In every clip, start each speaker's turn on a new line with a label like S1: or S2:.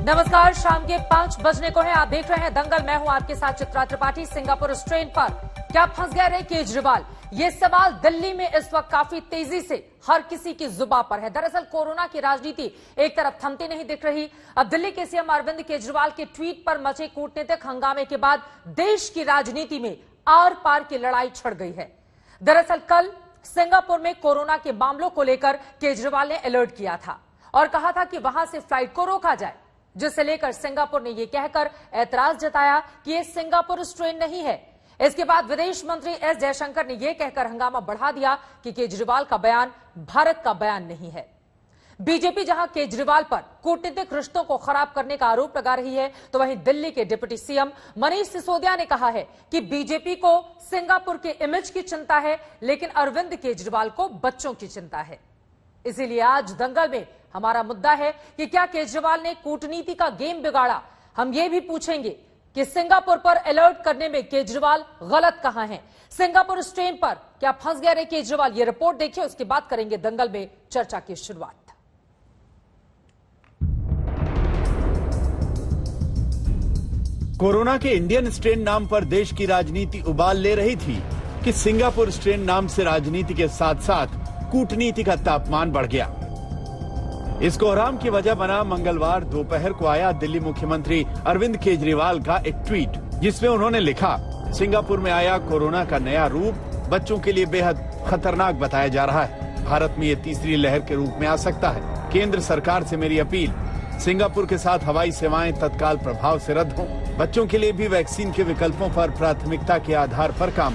S1: नमस्कार, शाम के 5 बजने को है। आप देख रहे हैं दंगल। मैं हूं आपके साथ चित्रा त्रिपाठी। सिंगापुर ट्रेन पर क्या फंस गए रे केजरीवाल? ये सवाल दिल्ली में इस वक्त काफी तेजी से हर किसी की जुबान पर है। दरअसल कोरोना की राजनीति एक तरफ थमती नहीं दिख रही। अब दिल्ली के सीएम अरविंद केजरीवाल के ट्वीट पर मचे कूटनीतिक हंगामे के बाद देश की राजनीति में आर पार की लड़ाई छिड़ गई है। दरअसल कल सिंगापुर में कोरोना के मामलों को लेकर केजरीवाल ने अलर्ट किया था और कहा था कि वहां से फ्लाइट को रोका जाए, जिसे लेकर सिंगापुर ने यह कहकर ऐतराज जताया कि यह सिंगापुर ट्रेन नहीं है। इसके बाद विदेश मंत्री एस जयशंकर ने यह कहकर हंगामा बढ़ा दिया कि केजरीवाल का बयान भारत का बयान नहीं है। बीजेपी जहां केजरीवाल पर कूटनीतिक रिश्तों को खराब करने का आरोप लगा रही है, तो वहीं दिल्ली के डिप्टी सीएम मनीष सिसोदिया ने कहा है कि बीजेपी को सिंगापुर के इमेज की चिंता है, लेकिन अरविंद केजरीवाल को बच्चों की चिंता है। इसीलिए आज दंगल में हमारा मुद्दा है कि क्या केजरीवाल ने कूटनीति का गेम बिगाड़ा। हम ये भी पूछेंगे कि सिंगापुर पर अलर्ट करने में केजरीवाल गलत कहां है। सिंगापुर ट्रेन पर क्या फंस गए रे केजरीवाल? ये रिपोर्ट देखिए, उसके बाद करेंगे दंगल में चर्चा की शुरुआत।
S2: कोरोना के इंडियन स्ट्रेन नाम पर देश की राजनीति उबाल ले रही थी कि सिंगापुर स्ट्रेन नाम से राजनीति के साथ साथ कूटनीति का तापमान बढ़ गया। इस कोहराम की वजह बना मंगलवार दोपहर को आया दिल्ली मुख्यमंत्री अरविंद केजरीवाल का एक ट्वीट, जिसमें उन्होंने लिखा, सिंगापुर में आया कोरोना का नया रूप बच्चों के लिए बेहद खतरनाक बताया जा रहा है। भारत में ये तीसरी लहर के रूप में आ सकता है। केंद्र सरकार से मेरी अपील, सिंगापुर के साथ हवाई सेवाएं तत्काल प्रभाव से रद्द हों। बच्चों के लिए भी वैक्सीन के विकल्पों पर प्राथमिकता के आधार पर काम।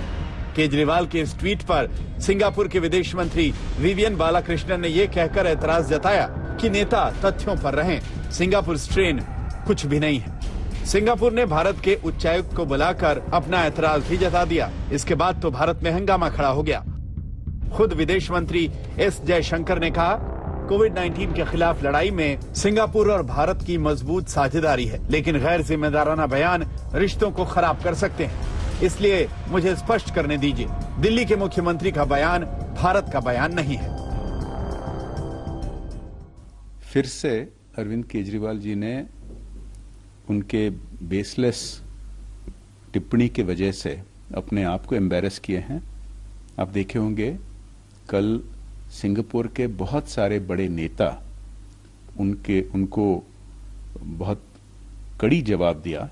S2: केजरीवाल के इस ट्वीट पर सिंगापुर के विदेश मंत्री विवियन बालाकृष्णन ने यह कहकर ऐतराज जताया कि नेता तथ्यों पर रहें, सिंगापुर स्ट्रेन कुछ भी नहीं है। सिंगापुर ने भारत के उच्चायुक्त को बुलाकर अपना ऐतराज भी जता दिया। इसके बाद तो भारत में हंगामा खड़ा हो गया। खुद विदेश मंत्री एस जयशंकर ने कहा, कोविड-19 के खिलाफ लड़ाई में सिंगापुर और भारत की मजबूत साझेदारी है, लेकिन गैर जिम्मेदाराना बयान रिश्तों को खराब कर सकते हैं। इसलिए मुझे स्पष्ट करने दीजिए, दिल्ली के मुख्यमंत्री का बयान भारत का बयान नहीं है।
S3: फिर से अरविंद केजरीवाल जी ने उनके बेसलेस टिप्पणी की वजह से अपने आप को एम्बैरस किए हैं। आप देखे होंगे कल सिंगापुर के बहुत सारे बड़े नेता उनको बहुत कड़ी जवाब दिया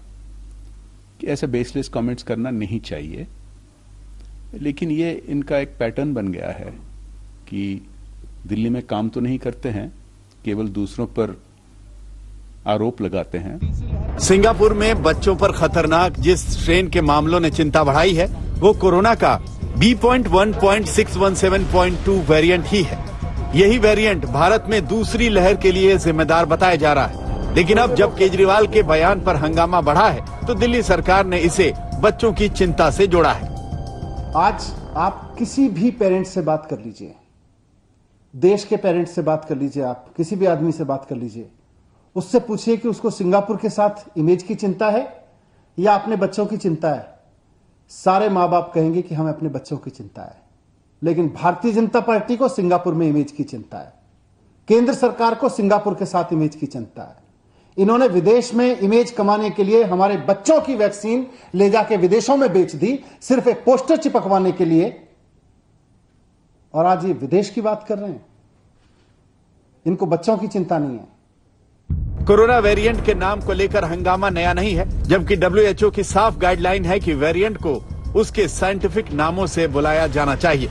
S3: कि ऐसा बेसलेस कमेंट्स करना नहीं चाहिए। लेकिन ये इनका एक पैटर्न बन गया है कि दिल्ली में काम तो नहीं करते हैं, केवल दूसरों पर आरोप लगाते हैं।
S2: सिंगापुर में बच्चों पर खतरनाक जिस स्ट्रेन के मामलों ने चिंता बढ़ाई है, वो कोरोना का B.1.617.2 वेरिएंट ही है। यही वेरिएंट भारत में दूसरी लहर के लिए जिम्मेदार बताया जा रहा है। लेकिन अब जब केजरीवाल के बयान पर हंगामा बढ़ा है, तो दिल्ली सरकार ने इसे बच्चों की चिंता से जोड़ा है।
S4: आज आप किसी भी पेरेंट से बात कर लीजिए, देश के पेरेंट्स से बात कर लीजिए, आप किसी भी आदमी से बात कर लीजिए, उससे पूछिए कि उसको सिंगापुर के साथ इमेज की चिंता है या अपने बच्चों की चिंता है। सारे माँ बाप कहेंगे कि हमें अपने बच्चों की चिंता है। लेकिन भारतीय जनता पार्टी को सिंगापुर में इमेज की चिंता है, केंद्र सरकार को सिंगापुर के साथ इमेज की चिंता है। इन्होंने विदेश में इमेज कमाने के लिए हमारे बच्चों की वैक्सीन ले जाके विदेशों में बेच दी, सिर्फ एक पोस्टर चिपकवाने के लिए, और आज ये विदेश की बात कर रहे हैं। इनको बच्चों की चिंता नहीं है।
S2: कोरोना वेरिएंट के नाम को लेकर हंगामा नया नहीं है, जबकि WHO की साफ गाइडलाइन है कि वेरिएंट को उसके साइंटिफिक नामों से बुलाया जाना चाहिए।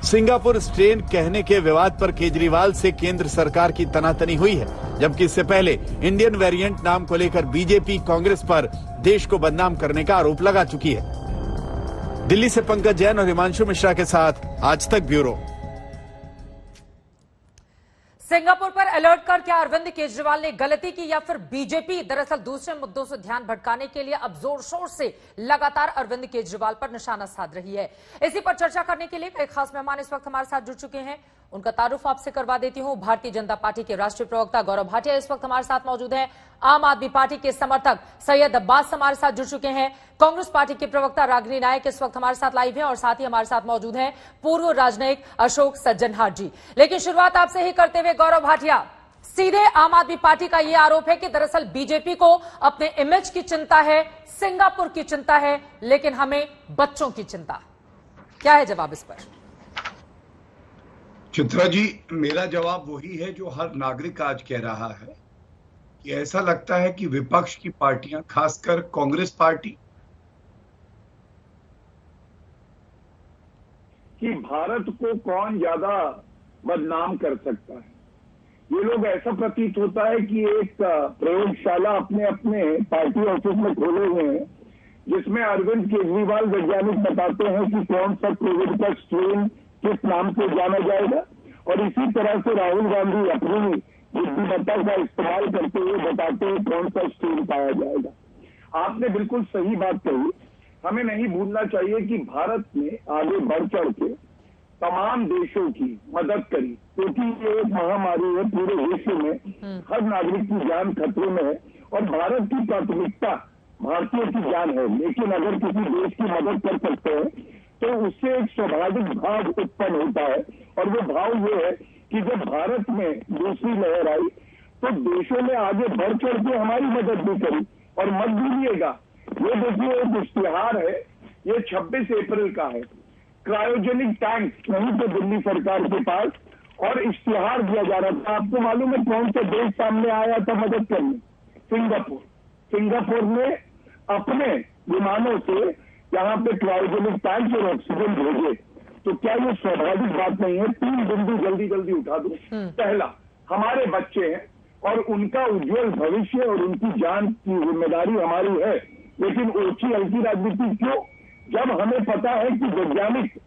S2: सिंगापुर स्ट्रेन कहने के विवाद पर केजरीवाल से केंद्र सरकार की तनातनी हुई है, जबकि इससे पहले इंडियन वेरिएंट नाम को लेकर बीजेपी कांग्रेस पर देश को बदनाम करने का आरोप लगा चुकी है। दिल्ली से पंकज जैन और हिमांशु मिश्रा के साथ आज तक ब्यूरो।
S1: सिंगापुर पर अलर्ट कर क्या अरविंद केजरीवाल ने गलती की या फिर बीजेपी दरअसल दूसरे मुद्दों से ध्यान भटकाने के लिए अब जोर शोर से लगातार अरविंद केजरीवाल पर निशाना साध रही है? इसी पर चर्चा करने के लिए एक खास मेहमान इस वक्त हमारे साथ जुड़ चुके हैं। उनका तारुफ आपसे करवा देती हूं। भारतीय जनता पार्टी के राष्ट्रीय प्रवक्ता गौरव भाटिया इस वक्त हमारे साथ मौजूद हैं। आम आदमी पार्टी के समर्थक सैयद अब्बास हमारे साथ जुड़ चुके हैं। कांग्रेस पार्टी के प्रवक्ता रागिनी नायक इस वक्त हमारे साथ लाइव हैं और साथ ही हमारे साथ मौजूद हैं पूर्व राजनयिक अशोक सज्जनहार जी। लेकिन शुरुआत आपसे ही करते हुए गौरव भाटिया, सीधे आम आदमी पार्टी का यह आरोप है कि दरअसल बीजेपी को अपने इमेज की चिंता है, सिंगापुर की चिंता है, लेकिन हमें बच्चों की चिंता। क्या है जवाब इस पर?
S5: चित्रा जी, मेरा जवाब वही है जो हर नागरिक आज कह रहा है कि ऐसा लगता है कि विपक्ष की पार्टियां, खासकर कांग्रेस पार्टी,
S6: कि भारत को कौन ज्यादा बदनाम कर सकता है। ये लोग, ऐसा प्रतीत होता है कि एक प्रयोगशाला अपने अपने पार्टी ऑफिस में खोले हुए हैं, जिसमें अरविंद केजरीवाल वैज्ञानिक बताते हैं कि कौन सा कोविड का स्ट्रेन किस नाम से जाना जाएगा, और इसी तरह से राहुल गांधी अपनी बुद्धिमत्ता का इस्तेमाल करते हुए बताते हैं कौन सा स्ट्रेन पाया जाएगा। आपने बिल्कुल सही बात कही। हमें नहीं भूलना चाहिए कि भारत ने आगे बढ़ चढ़ के तमाम देशों की मदद करी, क्योंकि ये एक महामारी है, पूरे विश्व में हर नागरिक की जान खतरे में है, और भारत की प्राथमिकता भारतीयों की जान है। लेकिन अगर किसी देश की मदद कर सकते हैं तो उससे एक स्वाभाविक भाव उत्पन्न होता है, और वो भाव ये है कि जब भारत में दूसरी लहर आई तो देशों ने आगे बढ़ चढ़ के हमारी मदद भी करी। और मत भूलिएगा, ये देखिए एक इश्तिहार है, ये 26 अप्रैल का है, क्रायोजेनिक टैंक नहीं तो दिल्ली सरकार के पास, और इश्तिहार दिया जा रहा था। आपको मालूम है कौन सा देश सामने आया था मदद करने? सिंगापुर। सिंगापुर ने अपने विमानों से यहाँ पे क्रायोजेनिक टैंक और ऑक्सीजन भेजे। तो क्या ये स्वाभाविक बात नहीं है? 3 बिंदु जल्दी जल्दी उठा दूं। पहला, हमारे बच्चे हैं और उनका उज्जवल भविष्य और उनकी जान की जिम्मेदारी हमारी है, लेकिन ओछी हल्की राजनीति क्यों? जब हमें पता है कि वैज्ञानिक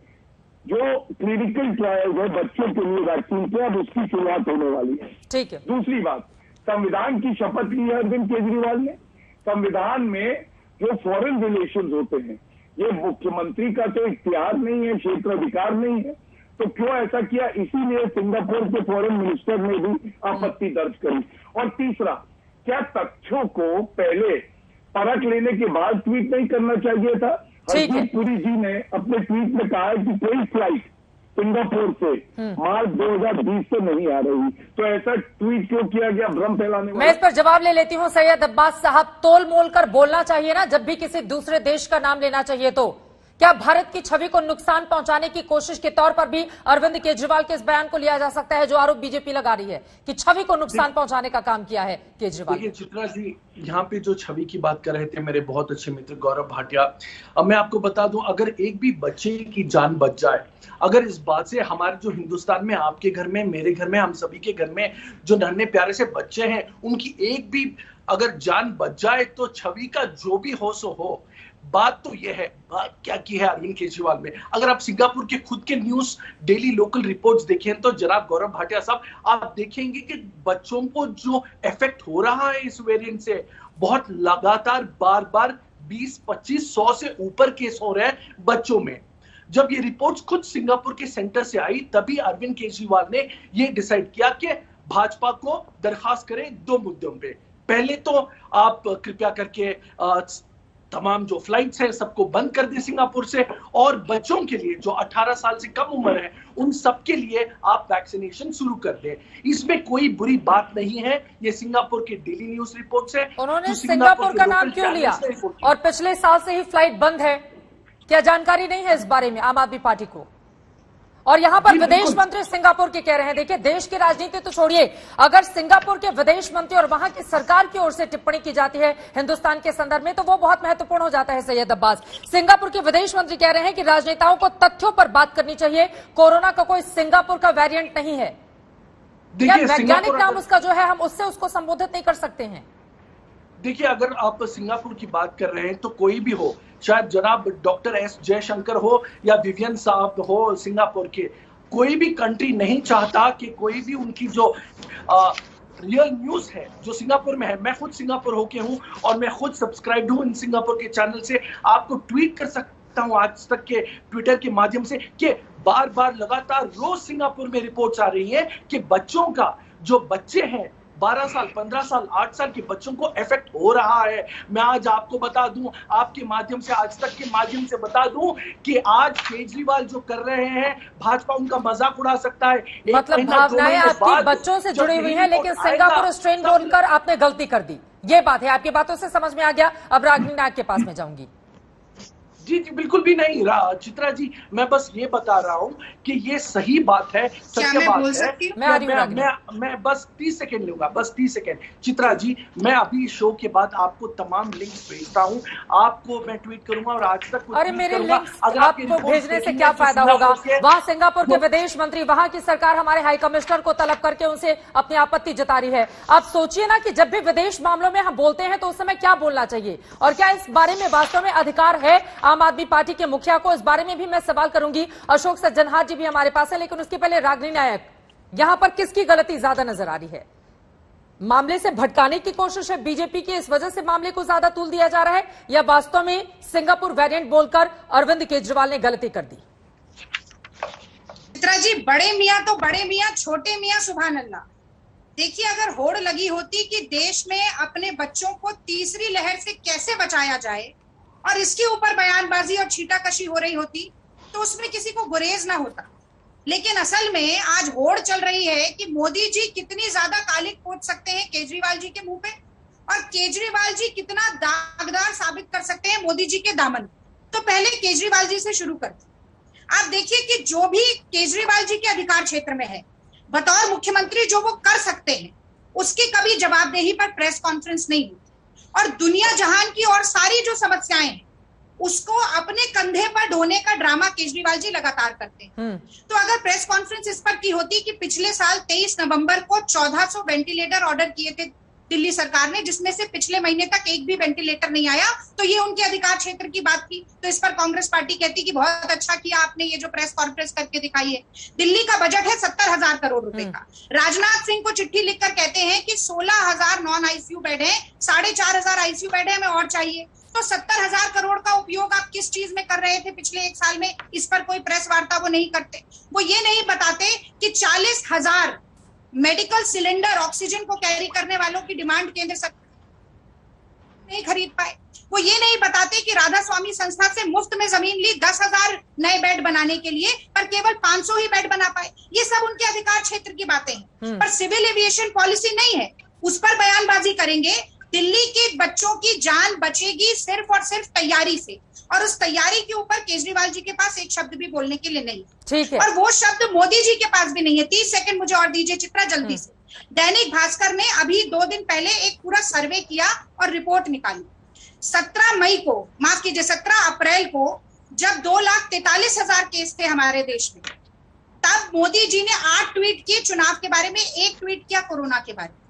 S6: जो क्लिनिकल ट्रायल्स है बच्चों के लिए वैक्सीन के, अब उसकी शुरुआत होने वाली है।
S1: ठीक है।
S6: दूसरी बात, संविधान की शपथ ली है अरविंद केजरीवाल ने। संविधान में जो फॉरेन रिलेशंस होते हैं, ये मुख्यमंत्री का तो इख्तियार नहीं है, क्षेत्राधिकार नहीं है, तो क्यों ऐसा किया? इसीलिए सिंगापुर के फॉरेन मिनिस्टर ने भी आपत्ति दर्ज करी। और तीसरा, क्या तथ्यों को पहले परख लेने के बाद ट्वीट नहीं करना चाहिए था? हरदीप पुरी जी ने अपने ट्वीट में कहा है कि कोई फ्लाइट सिंगापुर से मार्च 2020 से नहीं आ रही, तो ऐसा ट्वीट क्यों किया गया भ्रम फैलाने वाला?
S1: मैं इस पर जवाब ले लेती हूं सैयद अब्बास साहब। तोल मोल कर बोलना चाहिए ना, जब भी किसी दूसरे देश का नाम लेना चाहिए। तो क्या भारत की छवि को नुकसान पहुंचाने की कोशिश के तौर पर भी अरविंद केजरीवाल के इस बयान को लिया जा सकता है, जो आरोप बीजेपी लगा रही है कि छवि को नुकसान पहुंचाने का काम किया है केजरीवाल?
S7: देखिए चित्रा जी, यहाँ पे जो छवि की बात कर रहे थे मेरे बहुत अच्छे मित्र गौरव भाटिया, अब मैं आपको बता दूं, अगर एक भी बच्चे की जान बच जाए, अगर इस बात से हमारे जो हिंदुस्तान में, आपके घर में, मेरे घर में, हम सभी के घर में जो नन्हे प्यारे से बच्चे हैं, उनकी एक भी अगर जान बच जाए तो छवि का जो भी हो सो हो। बात तो यह है, बात क्या की है अरविंद केजरीवाल में। अगर आप सिंगापुर के खुद के न्यूज डेली लोकल रिपोर्ट्स देखें तो जनाब गौरव भाटिया साहब, आप देखेंगे कि बच्चों को जो इफेक्ट हो रहा है इस वेरिएंट से, बहुत लगातार बार बार 20-25-100 से ऊपर केस हो रहे हैं बच्चों में। जब ये रिपोर्ट्स खुद सिंगापुर के सेंटर से आई, तभी अरविंद केजरीवाल ने ये डिसाइड किया कि भाजपा को दरखास्त करें 2 मुद्दों पे। पहले तो आप कृपया करके तमाम जो फ्लाइट्स हैं सबको बंद कर दें सिंगापुर से, और बच्चों के लिए जो 18 साल से कम उम्र है उन सबके लिए आप वैक्सीनेशन शुरू कर दें। इसमें कोई बुरी बात नहीं है। ये सिंगापुर के डेली न्यूज रिपोर्ट्स है।
S1: उन्होंने सिंगापुर का नाम क्यों लिया? और पिछले साल से ही फ्लाइट बंद है, क्या जानकारी नहीं है इस बारे में आम आदमी पार्टी को? और यहां पर विदेश मंत्री सिंगापुर के कह रहे हैं, देखिए देश की राजनीति तो छोड़िए, अगर सिंगापुर के विदेश मंत्री और वहां की सरकार की ओर से टिप्पणी की जाती है हिंदुस्तान के संदर्भ में, तो वो बहुत महत्वपूर्ण हो जाता है। सैयद अब्बास, सिंगापुर के विदेश मंत्री कह रहे हैं कि राजनेताओं को तथ्यों पर बात करनी चाहिए, कोरोना का कोई सिंगापुर का वेरिएंट नहीं है। क्या वैज्ञानिक नाम उसका जो है, हम उससे उसको संबोधित नहीं कर सकते हैं?
S7: देखिए, अगर आप सिंगापुर की बात कर रहे हैं तो कोई भी हो, शायद जनाब डॉक्टर एस जयशंकर हो या विवियन साहब हो सिंगापुर के, कोई भी कंट्री नहीं चाहता कि कोई भी उनकी जो रियल न्यूज है जो सिंगापुर में है। मैं खुद सिंगापुर होके हूं और मैं खुद सब्सक्राइब हूं इन सिंगापुर के चैनल से, आपको ट्वीट कर सकता हूं आज तक के ट्विटर के माध्यम से कि बार बार लगातार रोज सिंगापुर में रिपोर्ट्स आ रही है कि बच्चों का, जो बच्चे हैं 12 साल, 15 साल, 8 साल के बच्चों को इफेक्ट हो रहा है। मैं आज आपको बता दूं, आपके माध्यम से, आज तक के माध्यम से बता दूं कि आज केजरीवाल जो कर रहे हैं, भाजपा उनका मजाक उड़ा सकता है।
S1: मतलब भावनाएं आपकी बच्चों से जुड़ी हुई हैं, लेकिन सिंगापुर स्ट्रेन बोलकर आपने गलती कर दी, ये बात है। आपकी बातों से समझ में आ गया। अब रागिनी नायक के पास में जाऊंगी।
S7: जी बिल्कुल भी नहीं चित्रा जी, मैं बस ये बता रहा हूँ कि ये सही बात है, सत्य बात है। मैं बस 30 सेकेंड लूंगा, बस 30 सेकेंड। चित्रा जी, मैं अभी शो के बाद आपको तमाम लिंक्स भेजता हूँ, आपको मैं ट्वीट करूंगा और आज तक
S1: अरे मेरे लिंक्स आपको भेजने से क्या फायदा होगा? वहाँ सिंगापुर के विदेश मंत्री, वहाँ की सरकार हमारे हाई कमिश्नर को तलब करके उनसे अपनी आपत्ति जता रही है। आप सोचिए ना कि जब भी विदेश मामलों में हम बोलते हैं तो उस समय क्या बोलना चाहिए, और क्या इस बारे में वास्तव में अधिकार है आम आदमी पार्टी के मुखिया को? इस बारे में भी मैं सवाल करूंगी। अशोक सज्जनहार जी भी हमारे पास है, लेकिन उसके पहले रागिनी नायक, यहां पर किसकी गलती ज्यादा नजर आ रही है? मामले से भटकाने की कोशिश है बीजेपी की, इस वजह से मामले को ज्यादा तूल दिया जा रहा है, या वास्तव में सिंगापुर वेरिएंट बोलकर अरविंद केजरीवाल ने गलती कर दी?
S8: चित्रा जी, बड़े मियां तो बड़े मियां, छोटे मियां सुभान अल्लाह। देखिए, अगर होड़ लगी होती कि देश में अपने बच्चों को तीसरी लहर से कैसे बचाया जाए और इसके ऊपर बयानबाजी और छीटाकशी हो रही होती तो उसमें किसी को गुरेज ना होता। लेकिन असल में आज होड़ चल रही है कि मोदी जी कितनी ज्यादा कालिक पोंछ सकते हैं केजरीवाल जी के मुंह पे, और केजरीवाल जी कितना दागदार साबित कर सकते हैं मोदी जी के दामन। तो पहले केजरीवाल जी से शुरू करते। आप देखिए कि जो भी केजरीवाल जी के अधिकार क्षेत्र में है, बतौर मुख्यमंत्री जो वो कर सकते हैं, उसकी कभी जवाबदेही पर प्रेस कॉन्फ्रेंस नहीं हुई, और दुनिया जहान की और सारी जो समस्याएं हैं उसको अपने कंधे पर ढोने का ड्रामा केजरीवाल जी लगातार करते हैं। तो अगर प्रेस कॉन्फ्रेंस इस पर की होती कि पिछले साल 23 नवंबर को 1400 वेंटिलेटर ऑर्डर किए थे दिल्ली सरकार ने, जिसमें से पिछले महीने तक एक भी वेंटिलेटर नहीं आया, तो ये उनके अधिकार क्षेत्र की बात थी। तो इस पर कांग्रेस पार्टी कहती कि बहुत अच्छा किया आपने ये जो प्रेस कॉन्फ्रेंस करके दिखाई है। दिल्ली का बजट है 70,000 करोड़ रुपए का। राजनाथ सिंह को चिट्ठी लिखकर कहते हैं कि 16,000 नॉन आईसीयू बेड है, 4,500 आईसीयू बेड है, हमें और चाहिए। तो 70,000 करोड़ का उपयोग आप किस चीज में कर रहे थे पिछले एक साल में? इस पर कोई प्रेस वार्ता वो नहीं करते। वो ये नहीं बताते कि 40,000 मेडिकल सिलेंडर, ऑक्सीजन को कैरी करने वालों की डिमांड केंद्र सरकार नहीं खरीद पाए। वो ये नहीं बताते कि राधा स्वामी संस्था से मुफ्त में जमीन ली 10,000 नए बेड बनाने के लिए, पर केवल 500 ही बेड बना पाए। ये सब उनके अधिकार क्षेत्र की बातें हैं, पर सिविल एविएशन पॉलिसी नहीं है, उस पर बयानबाजी करेंगे। दिल्ली के बच्चों की जान बचेगी सिर्फ और सिर्फ तैयारी से, और उस तैयारी के ऊपर केजरीवाल जी के पास एक शब्द भी बोलने के लिए नहीं।
S1: ठीक है।
S8: और वो शब्द मोदी जी के पास भी नहीं है। 30 सेकंड मुझे और दीजिए चित्रा, जल्दी से। दैनिक भास्कर ने अभी 2 दिन पहले एक पूरा सर्वे किया और रिपोर्ट निकाली। 17 मई को, माफ कीजिए 17 अप्रैल को, जब 2,43,000 केस थे हमारे देश में, तब मोदी जी ने 8 ट्वीट किए चुनाव के बारे में, 1 ट्वीट किया कोरोना के बारे में।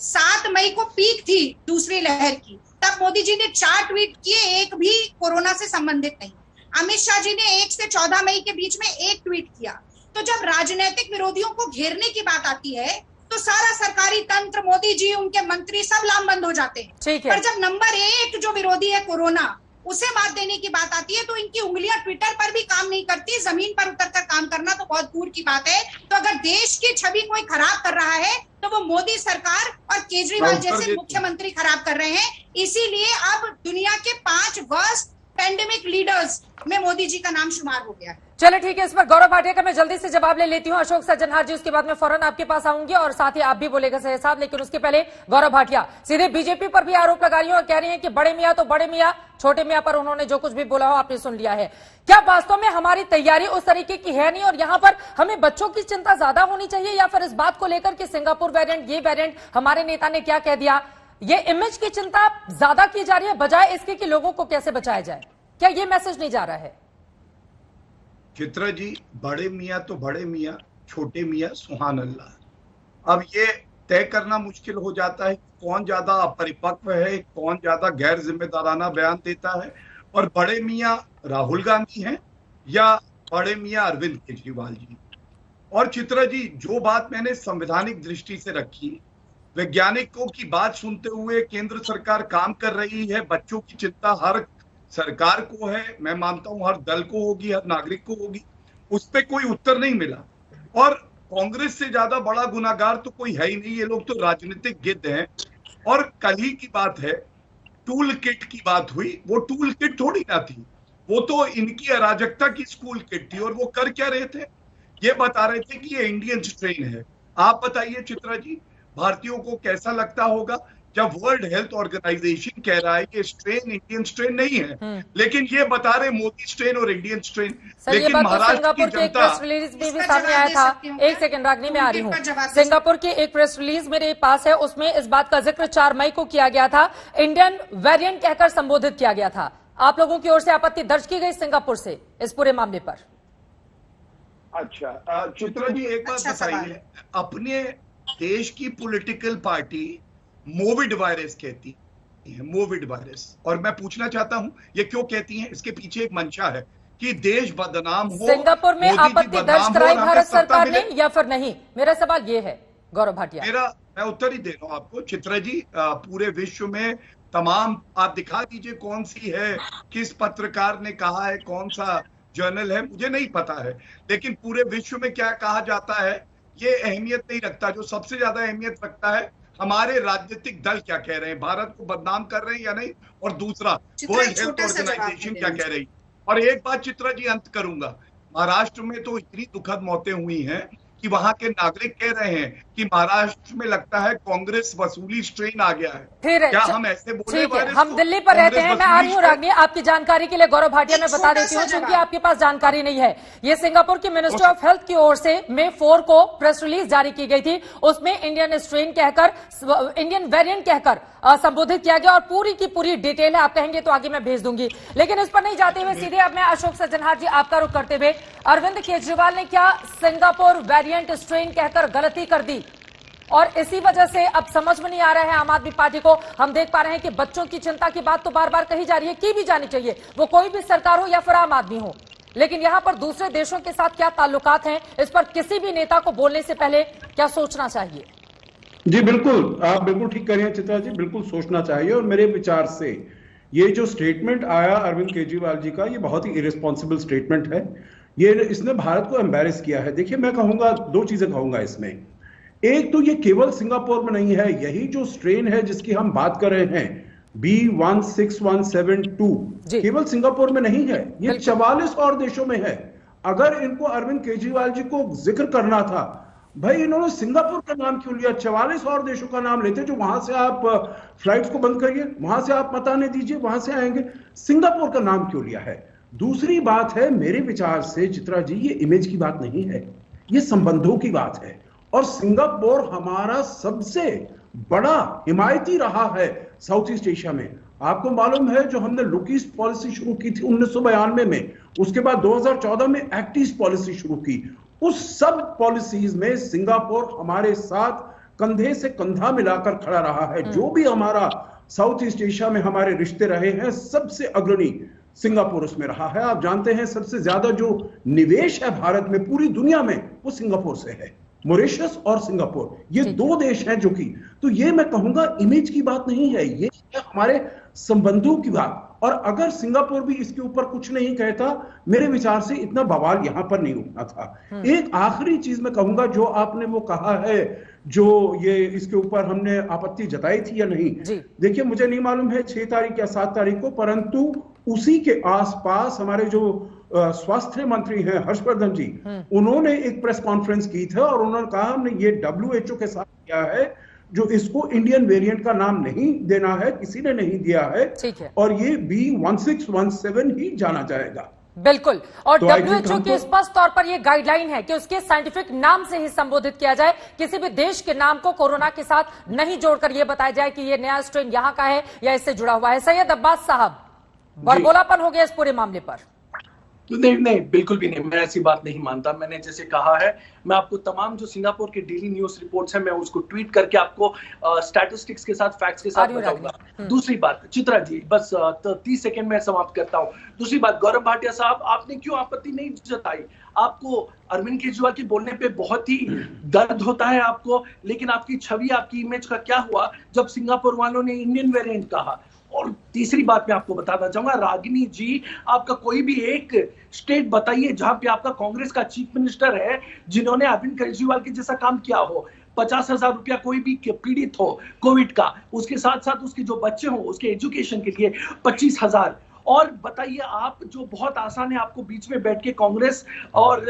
S8: 7 मई को पीक थी दूसरी लहर की, तब मोदी जी ने 4 ट्वीट किए, एक भी कोरोना से संबंधित नहीं। अमित शाह जी ने 1 से 14 मई के बीच में 1 ट्वीट किया। तो जब राजनीतिक विरोधियों को घेरने की बात आती है तो सारा सरकारी तंत्र, मोदी जी, उनके मंत्री सब लामबंद हो जाते हैं। पर जब नंबर 1 जो विरोधी है कोरोना, उसे बात देने की बात आती है तो इनकी उंगलियां ट्विटर पर भी काम नहीं करती, जमीन पर उतरकर काम करना तो बहुत दूर की बात है। तो अगर देश की छवि कोई खराब कर रहा है तो वो मोदी सरकार और केजरीवाल जैसे मुख्यमंत्री खराब कर रहे हैं। इसीलिए अब दुनिया के 5 वर्स्ट पैंडेमिक लीडर्स में मोदी जी का नाम शुमार हो गया है।
S1: चलिए ठीक है, इस पर गौरव भाटिया का मैं जल्दी से जवाब ले लेती हूं। अशोक सज्जनहार जी, उसके बाद मैं फौरन आपके पास आऊंगी और साथ ही आप भी बोलेगा सही साहब, लेकिन उसके पहले गौरव भाटिया सीधे बीजेपी पर भी आरोप लगा रही है और कह रही है कि बड़े मियां तो बड़े मियां, छोटे मियां पर उन्होंने जो कुछ भी बोला हो आपने सुन लिया है। क्या वास्तव में हमारी तैयारी उस तरीके की है नहीं, और यहां पर हमें बच्चों की चिंता ज्यादा होनी चाहिए, या फिर इस बात को लेकर कि सिंगापुर वेरिएंट, ये वेरिएंट, हमारे नेता ने क्या कह दिया, ये इमेज की चिंता ज्यादा की जा रही है बजाय इसके कि लोगों को कैसे बचाया जाए? क्या ये मैसेज नहीं जा रहा है?
S5: चित्रा जी, बड़े मियां तो बड़े मियां, छोटे मियां सुभान अल्लाह। अब ये तय करना मुश्किल हो जाता है कौन ज्यादा अपरिपक्व है, कौन ज्यादा गैर जिम्मेदाराना बयान देता है, और बड़े मियां राहुल गांधी हैं या बड़े मियां अरविंद केजरीवाल जी। और चित्रा जी, जो बात मैंने संवैधानिक दृष्टि से रखी, वैज्ञानिकों की बात सुनते हुए केंद्र सरकार काम कर रही है, बच्चों की चिंता हर सरकार को है, मैं मानता हूं हर दल को होगी, हर नागरिक को होगी, उस पर कोई उत्तर नहीं मिला। और कांग्रेस से ज्यादा बड़ा गुनाहगार तो कोई है ही नहीं। ये लोग तो राजनीतिक गिद्ध हैं। और कल ही की बात है, टूल किट की बात हुई, वो टूल किट थोड़ी ना थी, वो तो इनकी अराजकता की स्कूल किट थी। और वो कर क्या रहे थे? ये बता रहे थे कि ये इंडियन स्ट्रेन है। आप बताइए चित्रा जी, भारतीयों को कैसा लगता होगा जब वर्ल्ड हेल्थ ऑर्गेनाइजेशन कह रहा है कि स्ट्रेन इंडियन स्ट्रेन नहीं है, लेकिन ये बता रहे मोदी स्ट्रेन और इंडियन स्ट्रेन।
S1: लेकिन महाराष्ट्र की जनता, एक प्रेस रिलीज में भी सामने आया था। एक सेकंड रागनी, में आ रही हूँ। सिंगापुर की एक प्रेस रिलीज मेरे पास है, उसमें इस बात का जिक्र 4 मई को किया गया था, इंडियन वेरिएंट कहकर संबोधित किया गया था। आप लोगों की ओर से आपत्ति दर्ज की गई सिंगापुर से इस पूरे मामले पर?
S5: अच्छा चित्रा जी, एक बात बताइए, अपने देश की पॉलिटिकल पार्टी मोविड वायरस कहती है, मोविड वायरस, और मैं पूछना चाहता हूं ये क्यों कहती हैं? इसके पीछे एक मंशा है कि देश बदनाम हो।
S1: सिंगापुर में आपत्ति दर्ज कराई भारत सरकार ने या फिर नहीं? मेरा सवाल ये है गौरव भाटिया।
S5: मैं उत्तर ही दे रहा हूं आपको चित्रा जी। पूरे विश्व में तमाम, आप दिखा दीजिए कौन सी है, किस पत्रकार ने कहा है, कौन सा जर्नल है, मुझे नहीं पता है, लेकिन पूरे विश्व में क्या कहा जाता है ये अहमियत नहीं रखता। जो सबसे ज्यादा अहमियत रखता है हमारे राजनीतिक दल क्या कह रहे हैं, भारत को बदनाम कर रहे हैं या नहीं, और दूसरा वर्ल्ड हेल्थ ऑर्गेनाइजेशन क्या कह रही। और एक बात चित्रा जी अंत करूंगा, महाराष्ट्र में तो इतनी दुखद मौतें हुई हैं कि वहां के नागरिक कह रहे हैं कि महाराष्ट्र में लगता है कांग्रेस वसूली स्ट्रेन आ गया है। क्या हम ऐसे बोले?
S1: ठीक है, हम दिल्ली पर रहते हैं। मैं आ रही हूँ रागनी, आपकी जानकारी के लिए गौरव भाटिया मैं बता देती हूँ, क्योंकि आपके पास जानकारी नहीं है। ये सिंगापुर की मिनिस्ट्री ऑफ हेल्थ की ओर से मई 4 को प्रेस रिलीज जारी की गई थी। उसमें इंडियन स्ट्रेन कहकर, इंडियन वेरिएंट कहकर संबोधित किया गया, और पूरी की पूरी डिटेल है। आप कहेंगे तो आगे मैं भेज दूंगी, लेकिन इस पर नहीं जाते हुए सीधे अब मैं अशोक सज्जनहार जी आपका रुख करते हुए, अरविंद केजरीवाल ने क्या सिंगापुर वेरिएंट स्ट्रेन कहकर गलती कर दी? और इसी वजह से अब समझ में नहीं आ रहा है आम आदमी पार्टी को। हम देख पा रहे हैं कि बच्चों की चिंता की बात तो बार बार कही जा रही है, की भी जानी चाहिए, वो कोई भी सरकार हो या फिर आम आदमी हो, लेकिन यहां पर दूसरे देशों के साथ क्या ताल्लुकात हैं, इस पर किसी भी नेता को बोलने से पहले क्या सोचना चाहिए?
S9: जी बिल्कुल, आप बिल्कुल ठीक कह रहे हैं चित्रा जी, बिल्कुल सोचना चाहिए। और मेरे विचार से ये जो स्टेटमेंट आया अरविंद केजरीवाल जी का, ये बहुत ही इरेस्पॉन्सिबल स्टेटमेंट है। ये इसने भारत को एम्बैरेस किया है। देखिए, मैं कहूंगा, 2 चीजें कहूंगा इसमें। एक तो ये केवल सिंगापुर में नहीं है, यही जो स्ट्रेन है जिसकी हम बात कर रहे हैं, B16172, केवल सिंगापुर में नहीं है, ये 44 और देशों में है। अगर इनको अरविंद केजरीवाल जी को जिक्र करना था, भाई इन्होंने सिंगापुर का नाम क्यों लिया? 44 और देशों का नाम लेते, जो वहां से आप फ्लाइट्स को बंद करिए, वहां से आप मत आने दीजिए, वहां से आएंगे। सिंगापुर का नाम क्यों लिया है? दूसरी बात है, मेरे विचार से चित्रा जी, ये इमेज की बात नहीं है, ये संबंधों की बात है। और सिंगापुर हमारा सबसे बड़ा हिमायती रहा है साउथ ईस्ट एशिया में। आपको मालूम है, जो हमने लुक ईस्ट पॉलिसी शुरू की थी 1992 में, उसके बाद 2014 में एक्ट ईस्ट पॉलिसी शुरू की, उस सब पॉलिसीज में सिंगापुर हमारे साथ कंधे से कंधा मिलाकर खड़ा रहा है। जो भी हमारा साउथ ईस्ट एशिया में हमारे रिश्ते रहे हैं, सबसे अग्रणी सिंगापुर उसमें रहा है। आप जानते हैं, सबसे ज्यादा जो निवेश है भारत में पूरी दुनिया में, वो सिंगापुर से है। मॉरिशस और सिंगापुर, ये 2 देश हैं जो कि, तो ये मैं कहूंगा इमेज की बात नहीं है, ये है हमारे संबंधों की बात। और अगर सिंगापुर भी इसके ऊपर कुछ नहीं कहता, मेरे विचार से इतना बवाल यहां पर नहीं उठना था। एक आखिरी चीज मैं कहूंगा, जो आपने वो कहा है, जो ये इसके ऊपर हमने आपत्ति जताई थी या नहीं, देखिए मुझे नहीं मालूम है 6 तारीख या 7 तारीख को, परंतु उसी के आसपास हमारे जो स्वास्थ्य मंत्री हैं हर्षवर्धन जी, उन्होंने एक प्रेस कॉन्फ्रेंस की थी और उन्होंने कहा हमने ये WHO के साथ किया है, जो इसको इंडियन वेरिएंट का नाम नहीं देना है, किसी ने नहीं दिया है, और ये B1617 ही जाना जाएगा।
S1: बिल्कुल, और WHO की स्पष्ट तौर पर यह गाइडलाइन है कि उसके साइंटिफिक नाम से ही संबोधित किया जाए, किसी भी देश के नाम को कोरोना के साथ नहीं जोड़कर यह बताया जाए कि यह नया स्ट्रेन यहां का है या इससे जुड़ा हुआ है। सैयद अब्बास साहब, बड़बोलापन हो गया इस पूरे मामले पर?
S7: नहीं, बिल्कुल भी नहीं, मैं ऐसी बात नहीं मानता। मैंने जैसे कहा है, मैं आपको तमाम जो सिंगापुर की डेली न्यूज रिपोर्ट्स हैं, मैं उसको ट्वीट करके आपको स्टैटिस्टिक्स के साथ, फैक्ट्स के साथ बताऊंगा। दूसरी बात चित्रा जी, बस 30 सेकंड में समाप्त करता हूं। दूसरी बात, गौरव भाटिया साहब, आपने क्यों आपत्ति नहीं जताई? आपको अरविंद केजरीवाल के बोलने पे बहुत ही दर्द होता है आपको, लेकिन आपकी छवि, आपकी इमेज का क्या हुआ जब सिंगापुर वालों ने इंडियन वेरिएंट कहा? और तीसरी बात मैं आपको बताना चाहूंगा, रागिनी जी, आपका कोई भी एक स्टेट बताइए जहां पे आपका कांग्रेस का चीफ मिनिस्टर है जिन्होंने अरविंद केजरीवाल के जैसा काम किया हो। 50,000 रुपया कोई भी पीड़ित हो कोविड का, उसके साथ साथ उसके जो बच्चे हो उसके एजुकेशन के लिए 25,000। और बताइए आप, जो बहुत आसान है आपको बीच में बैठ के कांग्रेस और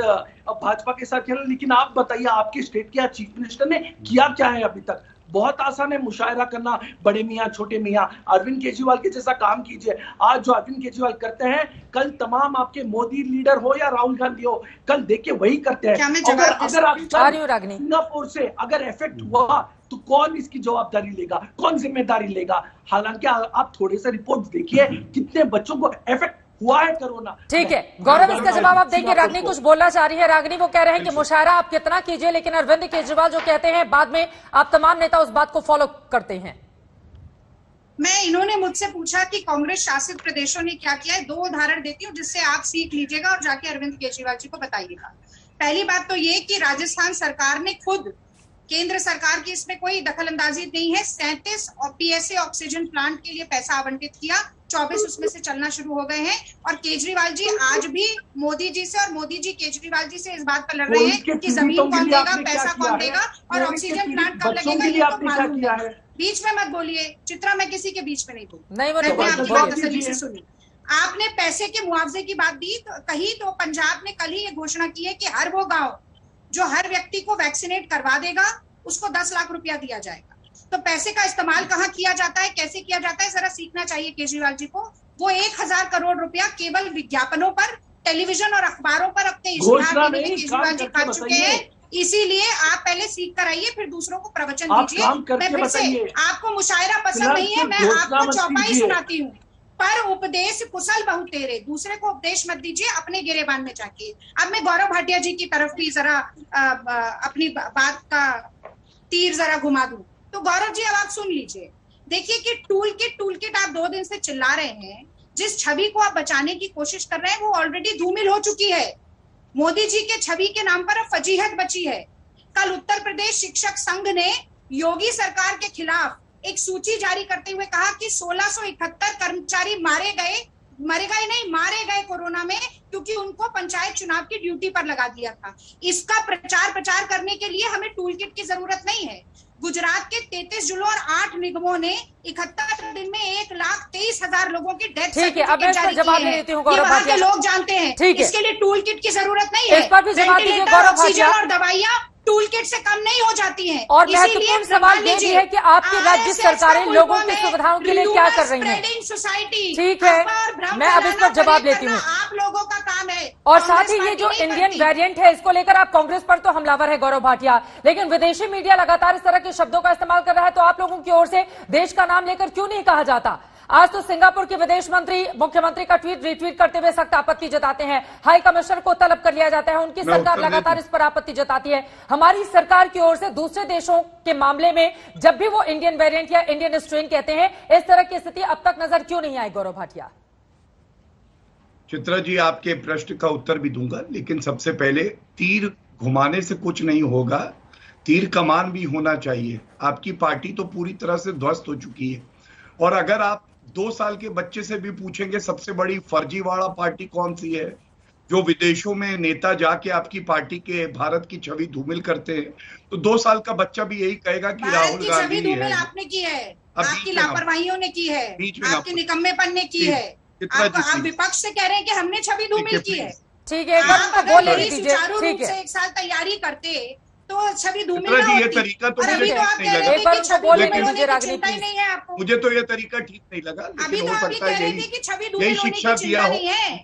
S7: भाजपा के साथ खेलना, लेकिन आप बताइए आपके स्टेट के चीफ मिनिस्टर ने किया क्या है अभी तक? बहुत आसान है मुशायरा करना, बड़े मियाँ छोटे मियाँ। अरविंद केजरीवाल के जैसा काम कीजिए। आज जो अरविंद केजरीवाल करते हैं, कल तमाम आपके मोदी लीडर हो या राहुल गांधी हो, कल देखिए वही करते हैं। अगर आप सिंगापुर से अगर इफेक्ट हुआ तो कौन इसकी जवाबदारी लेगा, कौन जिम्मेदारी लेगा? हालांकि आप थोड़े से रिपोर्ट देखिए कितने बच्चों को इफेक्ट हुआ है कोरोना।
S1: ठीक है गौरव, इसका जवाब आप देंगे। रागिनी कुछ बोलना चाह रही है। रागिनी, वो कह रहे हैं कि मुशायरा आप कितना कीजिए, लेकिन अरविंद केजरीवाल जो कहते हैं बाद में आप तमाम नेता उस बात को फॉलो करते हैं।
S8: इन्होंने मुझसे पूछा कि कांग्रेस शासित प्रदेशों ने क्या किया है। 2 उदाहरण देती हूँ जिससे आप सीख लीजिएगा और जाके अरविंद केजरीवाल जी को बताइएगा। पहली बात तो ये कि राजस्थान सरकार ने खुद, केंद्र सरकार की इसमें कोई दखलंदाजी नहीं है, 37 और PSA ऑक्सीजन प्लांट के लिए पैसा आवंटित किया, 24 उसमें से चलना शुरू हो गए हैं। और केजरीवाल जी आज भी मोदी जी से और मोदी जी केजरीवाल जी से इस बात पर लड़ रहे हैं कि जमीन कौन देगा, पैसा कौन देगा और ऑक्सीजन प्लांट कब लगेगा, ये तो मालूम है। बीच में मत बोलिए चित्रा, मैं किसी के बीच में नहीं बोलूँ। सुनिए, आपने पैसे के मुआवजे की बात दी तो कही, तो पंजाब ने कल ही ये घोषणा की है कि हर वो गाँव जो हर व्यक्ति को वैक्सीनेट करवा देगा उसको 10 लाख रुपया दिया जाएगा। तो पैसे का इस्तेमाल कहाँ किया जाता है, कैसे किया जाता है, जरा सीखना चाहिए केजरीवाल जी को। वो 1000 करोड़ रुपया केवल विज्ञापनों पर, टेलीविजन और अखबारों पर अपने इश्तेहार के लिए केजरीवाल जी खा चुके हैं। इसीलिए आप पहले सीख कर आइए, फिर दूसरों को प्रवचन दीजिए। मैं फिर से, आपको मुशायरा पसंद नहीं है, मैं आपको चौपाई सुनाती हूँ। पर उपदेश कुशल बहु तेरे, दूसरे को उपदेश मत दीजिए, अपने गिरेबान में जाके। अब मैं गौरव भाटिया जी की तरफ भी जरा अपनी बात का तीर जरा घुमा दूं। तो गौरव जी अब आप सुन लीजिए, देखिए कि टूल किट आप 2 दिन से चिल्ला रहे हैं, जिस छवि को आप बचाने की कोशिश कर रहे हैं वो ऑलरेडी धूमिल हो चुकी है। मोदी जी के छवि के नाम पर अब फजीहत बची है। कल उत्तर प्रदेश शिक्षक संघ ने योगी सरकार के खिलाफ एक सूची जारी करते हुए कहा कि 1671 कर्मचारी मारे गए कोरोना में, क्योंकि उनको पंचायत चुनाव की ड्यूटी पर लगा दिया था। इसका प्रचार करने के लिए हमें टूल किट की जरूरत नहीं है। गुजरात के 33 जिलों और 8 निगमों ने 71 दिन में 1,23,000 लोगों की डेथ सर्टिफिकेट जारी किए हैं। वहां के लोग जानते हैं, इसके लिए टूल किट की जरूरत नहीं है। वेंटिलेटर, ऑक्सीजन और दवाइयां टूल किट से कम नहीं हो जाती हैं।
S1: और महत्वपूर्ण सवाल ये भी है कि आपकी राज्य सरकारें लोगों की सुविधाओं के लिए क्या कर रही हैं?
S8: सोसाइटी,
S1: ठीक है, मैं अब इस पर जवाब लेती हूँ।
S8: आप लोगों का काम है।
S1: और साथ ही ये जो इंडियन वेरिएंट है, इसको लेकर आप कांग्रेस पर तो हमलावर है गौरव भाटिया, लेकिन विदेशी मीडिया लगातार इस तरह के शब्दों का इस्तेमाल कर रहा है, तो आप लोगों की ओर से देश का नाम लेकर क्यों नहीं कहा जाता? आज तो सिंगापुर के विदेश मंत्री मुख्यमंत्री का ट्वीट रिट्वीट करते हुए सख्त आपत्ति जताते हैं। हाई कमिश्नर को तलब कर लिया जाता है, उनकी सरकार लगातार इस पर आपत्ति जताती है। हमारी सरकार की ओर से दूसरे देशों के मामले में जब भी वो इंडियन वेरिएंट या इंडियन स्ट्रेन कहते हैं, इस तरह की स्थिति अब तक नजर क्यों नहीं आई गौरव भाटिया?
S5: चित्रा जी, आपके प्रश्न का उत्तर भी दूंगा, लेकिन सबसे पहले तीर घुमाने से कुछ नहीं होगा, तीर कमान भी होना चाहिए। आपकी पार्टी तो पूरी तरह से ध्वस्त हो चुकी है, और अगर आप 2 साल के बच्चे से भी पूछेंगे सबसे बड़ी फर्जीवाड़ा पार्टी कौन सी है, जो विदेशों में नेता जाके आपकी पार्टी के भारत की छवि धूमिल करते हैं, तो 2 साल का बच्चा भी यही कहेगा कि राहुल गांधी है।
S8: आपने की है, आपकी लापरवाहियों ने की है, आपके निकम्मेपन ने की है। आप विपक्ष से कह रहे हैं कि हमने छवि धूमिल की है।
S1: ठीक है,
S8: सुचारू रूप से 1 साल तैयारी करते तो छवि धूमिल ना होती।
S5: ये तरीका तो मुझे ठीक नहीं लगा, मुझे तो ये तरीका ठीक नहीं लगा, लेकिन हो सकता है यही शिक्षा दिया हो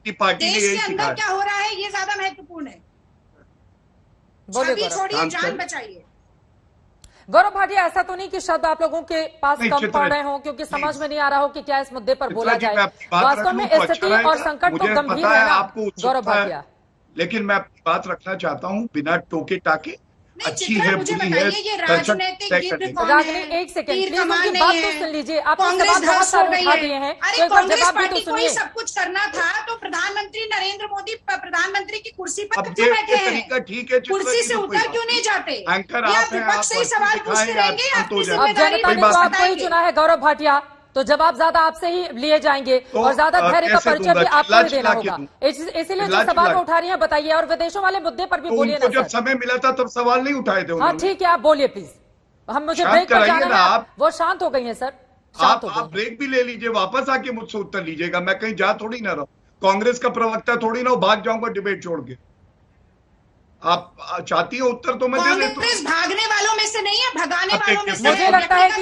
S5: कि पार्टी ने यही सिखाया।
S8: क्या हो रहा है ये ज्यादा महत्वपूर्ण है। छवि छोड़िए, जान बचाइए।
S1: गौरव भाटिया, ऐसा तो नहीं कि शब्द आप लोगों के पास कम पड़ रहे हो क्योंकि समझ में नहीं आ रहा हो कि क्या इस मुद्दे पर बोला जाए? वास्तव में स्थिति और संकट तो गंभीर है ना गौरव भाटिया।
S5: लेकिन मैं अपनी बात रखना चाहता हूँ बिना टोके टाके। अच्छी है, बुरी है,
S8: रागिनी
S1: एक सेकंड प्लीज, उनकी बात तो सुन लीजिए। आपने सवाल बहुत सारे उठा दिए हैं, तो एक बार जवाब भी तो सुनिए।
S8: सब कुछ करना था तो प्रधानमंत्री नरेंद्र मोदी प्रधानमंत्री की कुर्सी पर क्यों बैठे हैं?
S5: ठीक है,
S8: कुर्सी से उतर क्यों नहीं जाते?
S5: एंकर आप
S8: विपक्ष से ही सवाल पूछते रहेंगे।
S1: अब जनता ने तो आपको ही चुना है गौरव भाटिया, तो जवाब ज्यादा आपसे ही लिए जाएंगे
S5: तो,
S1: और ज्यादा धैर्य का
S5: कैसे
S1: परिचय
S5: दूंगा?
S1: भी आपको ही
S5: चिल्ला
S1: देना
S5: के
S1: होगा।
S5: दूं।
S1: इसीलिए जो
S5: चिल्ला
S1: सवाल
S5: के।
S1: उठा रही हैं बताइए, और विदेशों वाले मुद्दे पर भी
S5: तो
S1: बोलिए
S5: उनको
S1: ना
S5: जब
S1: सर।
S5: समय मिला था तब सवाल नहीं उठाए थे
S1: हाँ
S5: उन्होंने।
S1: ठीक है, आप बोलिए प्लीज। मुझे
S5: शांत
S1: ब्रेक पर
S5: कराइए
S1: जाना
S5: ना
S1: है।
S5: आप।
S1: वो शांत हो गई है सर, शांत हो
S5: आप
S1: गई हैं।
S5: ब्रेक भी ले लीजिए, वापस आके मुझसे उत्तर लीजिएगा। मैं कहीं जा थोड़ी ना रहा हूं, कांग्रेस का प्रवक्ता थोड़ी ना हूं, भाग जाऊंगा डिबेट छोड़ के। आप चाहती हो उत्तर तो मैं दे देता हूं।
S8: कांग्रेस भागने वालों में से नहीं है, भगाने वालों में से
S1: मुझे लगता है कि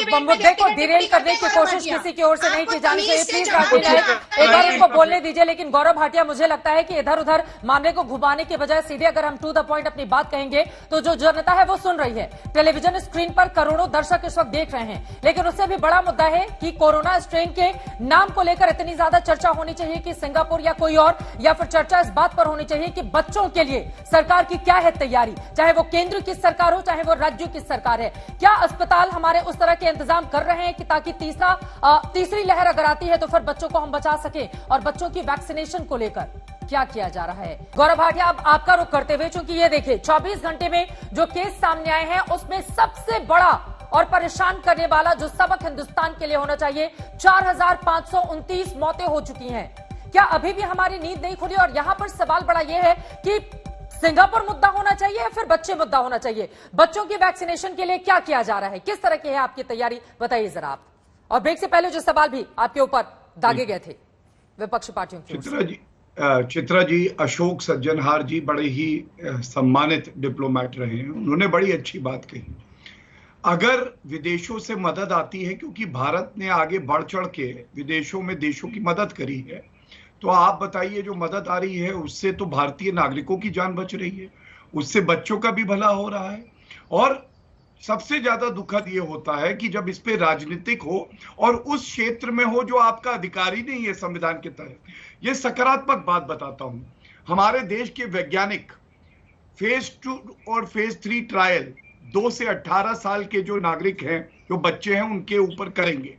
S1: ये मुद्दे को डिरेल करने की कोशिश किसी की ओर से नहीं की जानी चाहिए। प्लीज राजनीति एक बार उनको बोलने दीजिए। लेकिन गौरव भाटिया, मुझे लगता है कि इधर उधर मामले को घुमाने के बजाय सीधे अगर हम टू द पॉइंट अपनी बात कहेंगे तो जो जनता है वो सुन रही है। टेलीविजन स्क्रीन पर करोड़ों दर्शक इस वक्त देख रहे हैं, लेकिन उससे भी बड़ा मुद्दा है कि कोरोना स्ट्रेन के नाम को लेकर इतनी ज्यादा चर्चा होनी चाहिए कि सिंगापुर या कोई और, या फिर चर्चा इस बात पर होनी चाहिए कि बच्चों के लिए सरकार की क्या है तैयारी, चाहे वो केंद्र की सरकार हो चाहे वो राज्यों की सरकार है। क्या अस्पताल हमारे उस तरह के इंतजाम कर रहे हैं कि ताकि तीसरी लहर अगर आती है तो फिर बच्चों को हम बचा सकें, और बच्चों की वैक्सीनेशन को लेकर क्या किया जा रहा है। गौरव भाटिया, अब आपका रुख करते हुए, चूंकि ये देखिए 24 घंटे में जो केस सामने आए हैं उसमें सबसे बड़ा और परेशान करने वाला जो सबक हिंदुस्तान के लिए होना चाहिए, 4529 मौतें हो चुकी हैं। क्या अभी भी हमारी नींद नहीं खुली? और यहां पर सवाल बड़ा यह है कि सिंगापुर मुद्दा होना चाहिए या फिर बच्चे मुद्दा होना चाहिए? बच्चों की वैक्सीनेशन के लिए क्या किया जा रहा है, किस तरह की है आपकी तैयारी, बताइए जरा आप। और ब्रेक से पहले जो सवाल भी आपके ऊपर दागे गए थे विपक्ष पार्टियों की।
S5: चित्रा जी, अशोक सज्जनहार जी बड़े ही सम्मानित डिप्लोमेट रहे हैं, उन्होंने बड़ी अच्छी बात कही। अगर विदेशों से मदद आती है, क्योंकि भारत ने आगे बढ़ चढ़ के विदेशों में देशों की मदद करी है, तो आप बताइए जो मदद आ रही है उससे तो भारतीय नागरिकों की जान बच रही है, उससे बच्चों का भी भला हो रहा है। और सबसे ज्यादा दुखद ये होता है कि जब इस पे राजनीतिक हो और उस क्षेत्र में हो जो आपका अधिकारी नहीं है संविधान के तहत। ये सकारात्मक बात बताता हूं, हमारे देश के वैज्ञानिक फेज 2 और फेज 3 ट्रायल 2 से 18 साल के जो नागरिक हैं, जो बच्चे हैं, उनके ऊपर करेंगे।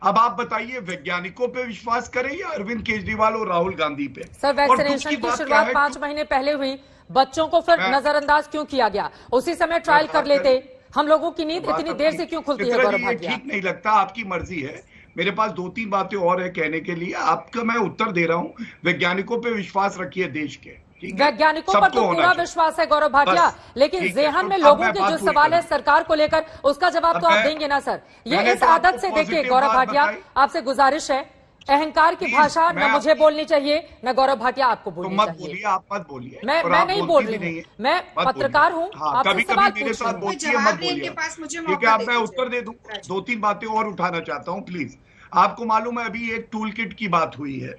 S5: अब आप बताइए, वैज्ञानिकों पे विश्वास करें या अरविंद केजरीवाल और राहुल गांधी पे?
S1: सर, वैक्सीनेशन की शुरुआत 5 महीने पहले हुई, बच्चों को फिर नजरअंदाज क्यों किया गया? उसी समय ट्रायल कर लेते। हम लोगों की नींद इतनी देर से क्यों खुलती है? गौरव भाटिया,
S5: ठीक नहीं लगता, आपकी मर्जी है। मेरे पास 2-3 बातें और है कहने के लिए, आपका मैं उत्तर दे रहा हूं। वैज्ञानिकों पे विश्वास रखिए देश के,
S1: वैज्ञानिकों पर तो पूरा विश्वास है गौरव भाटिया, लेकिन जेहन में लोगों के जो सवाल है सरकार को लेकर, उसका जवाब तो आप देंगे ना सर। ये इस आदत से देखिए गौरव भाटिया, आपसे गुजारिश है, अहंकार की भाषा न मुझे बोलनी चाहिए न गौरव भाटिया आपको बोलनी चाहिए।
S5: आप मत बोलिए।
S1: मैं नहीं बोल रही हूँ, मैं पत्रकार हूँ, आपसे सवाल पूछ रही हूँ।
S5: ठीक है, मैं उत्तर दे दूं। 2-3 बातें और उठाना चाहता हूँ प्लीज। आपको मालूम है अभी एक टूल किट की बात हुई है,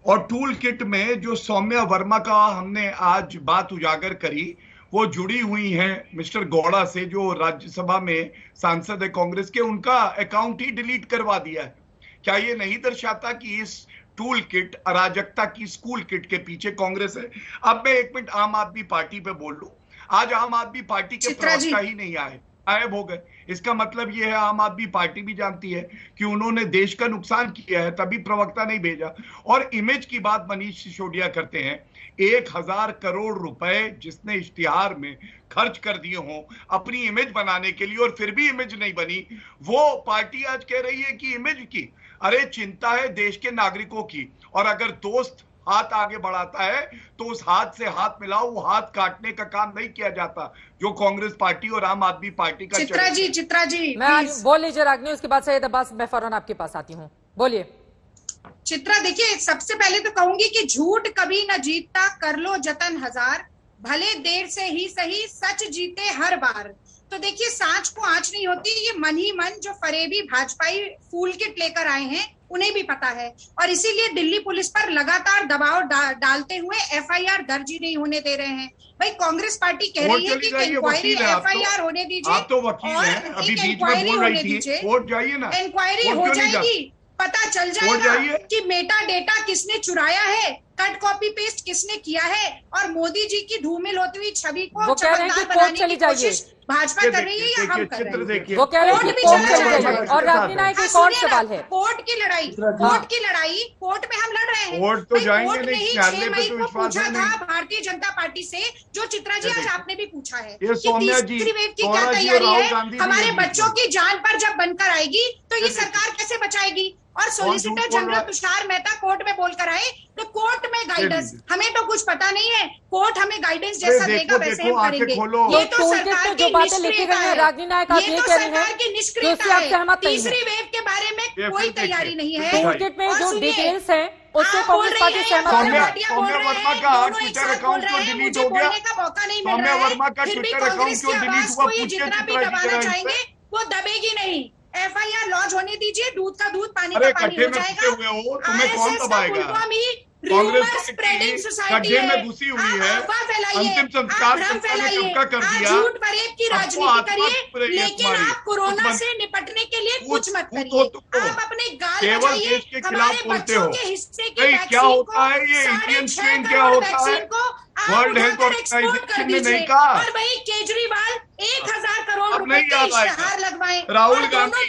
S5: और टूल किट में जो सौम्या वर्मा का हमने आज बात उजागर करी, वो जुड़ी हुई हैं मिस्टर गौड़ा से, जो राज्यसभा में सांसद है कांग्रेस के, उनका अकाउंट ही डिलीट करवा दिया है। क्या ये नहीं दर्शाता कि इस टूल किट अराजकता की स्कूल किट के पीछे कांग्रेस है? अब मैं 1 मिनट आम आदमी पार्टी पे बोल लूं। आज आम आदमी पार्टी के प्रवक्ता ही नहीं आए, गायब हो गए। इसका मतलब यह है आम आदमी पार्टी भी जानती है कि उन्होंने देश का नुकसान किया है, तभी प्रवक्ता नहीं भेजा। और इमेज की बात मनीष सिसोदिया करते हैं, 1000 करोड़ रुपए जिसने इश्तिहार में खर्च कर दिए हों अपनी इमेज बनाने के लिए, और फिर भी इमेज नहीं बनी, वो पार्टी आज कह रही है कि इमेज की। अरे चिंता है देश के नागरिकों की, और अगर दोस्त हाथ आगे बढ़ाता है तो उस हाथ से हाथ मिलाओ, वो हाथ काटने का काम नहीं किया जाता जो कांग्रेस पार्टी और आम आदमी पार्टी का।
S8: चित्रा जी
S1: मैं बोल लीजिए रागनी, उसके बाद सैयद अब्बास मैं फौरन आपके पास आती हूँ, बोलिए।
S8: चित्रा, देखिए सबसे पहले तो कहूंगी कि झूठ कभी न जीतता, कर लो जतन हजार, भले देर से ही सही, सच जीते हर बार। तो देखिए, सांच को आंच नहीं होती, ये मन ही मन जो फरेबी भाजपाई फूल किट लेकर आए हैं उन्हें भी पता है, और इसीलिए दिल्ली पुलिस पर लगातार दबाव डालते हुए एफआईआर दर्ज ही नहीं होने दे रहे हैं। भाई कांग्रेस पार्टी कह रही है कि इंक्वायरी एफआईआर होने दीजिए,
S5: आप तो वकील हैं, अभी बीच में बोल रही थी, कोर्ट जाइए ना,
S8: इंक्वायरी हो जाएगी, पता चल जाएगा कि मेटा डेटा किसने चुराया है, कट कॉपी पेस्ट किसने किया है, और मोदी जी की धूमिल होती हुई छवि को चमकदार बनाने की कोशिश भाजपा कर रही है या हम कर रहे हैं?
S1: वो कह रहे हैं कि कोर्ट चले जाए। और रागनी नायक एक और सवाल है,
S8: कोर्ट की लड़ाई कोर्ट में हम लड़ रहे हैं।
S5: कोर्ट तो जाएंगे
S8: कोर्ट ने
S5: नहीं,
S8: ही 6 मई को पूछा था भारतीय जनता पार्टी से, जो चित्रा जी आज आपने भी पूछा है कि तीसरी वेव की क्या तैयारी है, हमारे बच्चों की जान पर जब बनकर आएगी तो ये सरकार कैसे बचाएगी। और solicitor general Tushar Mehta court में बोलकर आए तो कोर्ट में गाइडेंस, हमें तो कुछ पता नहीं है, कोर्ट हमें गाइडेंस जैसा देगा वैसे हम करेंगे। ये तो सरकार की निष्क्रियता है, ये तो सरकार की निष्क्रियता है। तीसरी वेव के बारे में कोई तैयारी नहीं है।
S1: टूलकिट में जो डिटेल्स हैं उससे कांग्रेस पार्टी सहमत है।
S5: सौम्या वर्मा का ट्विटर अकाउंट क्यों डिलीट हो गया? सौम्या वर्मा का ट्विटर अकाउंट क्यों डिलीट हुआ? पूछिए
S8: जितना भी दबाना चाहेंगे वो दबेगी नहीं। FIR लॉन्च होने दीजिए, दूध का दूध पानी का पानी हो जाएगा।
S5: तुम्हें कौन दबाएगा? कांग्रेस गड्ढे में घुसी हुई है, अंतिम संस्कार चुपका कर दिया,
S8: झूठ फरेब की राजनीति करिए, लेकिन आप कोरोना से निपटने के लिए कुछ मत करिए। आप अपने गाल बजाइए, हमारे बच्चों के हिस्से की
S5: क्या होता है ये इंडियन स्ट्रेन, क्या होता है वर्ल्ड हेल्थ ऑर्गेनाइजेशन ने नहीं कहा।
S8: और वही केजरीवाल 1000 करोड़ रुपए
S5: नहीं
S8: के इश्तेहार लगवाए।
S5: राहुल गांधी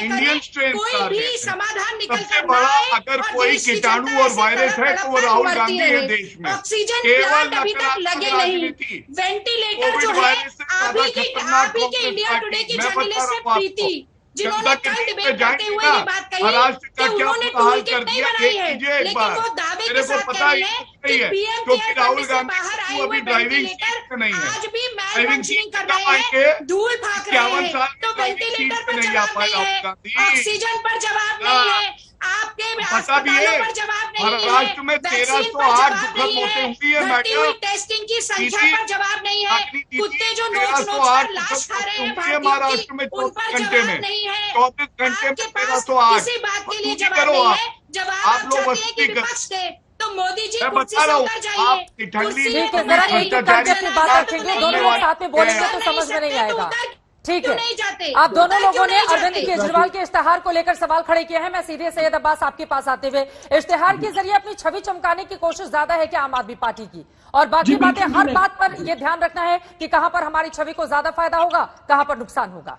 S5: इंडियन स्ट्रेन
S8: कोई भी समाधान निकल
S5: सबसे बड़ा अगर कोई कीटाणु और वायरस है तो वो राहुल गांधी है देश में।
S8: ऑक्सीजन
S5: केवल
S8: प्लांट अभी तक लगे नहीं, वेंटिलेटर जो है आप ही के इंडिया टुडे की जर्नलिस्ट है प्रीति, जिन्होंने कल डिबेट करते हुए ये बात कही कि उन्होंने टूलकिट नहीं बनाई है, लेकिन वो दावे के साथ कह रही है कि पीएम केयर फंड से बाहर आए हुए वेंटिलेटर आज भी मैल फंक्शनिंग कर रहे हैं, धूल भाग रहे हैं। तो वेंटिलेटर पर जवाब नहीं है, ऑक्सीजन पर जवाब नहीं है, आपके अस्पतालों पर जवाब नहीं है,
S5: महाराष्ट्र में 1308 दुखद मौतें हुई है मैडम,
S8: टेस्टिंग की संख्या पर जवाब नहीं है, कुत्ते जो नोच नोच कर लाश खा रहे हैं
S5: महाराष्ट्र में
S8: उन पर जवाब नहीं है,
S5: 24 घंटे में 1308
S8: किसी बात के लिए जवाब नहीं है। जवाब आप चाहते हैं कि विपक्ष दे तो मोदी जी कुर्सी से उतर जाइए।
S1: ठीक है, जरा एक एक करके अपनी बात रखेंगे, दोनों लोग साथ में बोलेंगे तो समझ में नहीं आएगा। ठीक है, आप दोनों लोगों ने अरविंद केजरीवाल के इश्तेहार को लेकर सवाल खड़े किए हैं। मैं सीधे सैयद अब्बास आपके पास आते हुए, इश्तेहार के जरिए अपनी छवि चमकाने की कोशिश ज्यादा है क्या आम आदमी पार्टी की? और बाकी बातें हर बात पर यह ध्यान रखना है कि कहां पर हमारी छवि को ज्यादा फायदा होगा, कहां पर नुकसान होगा।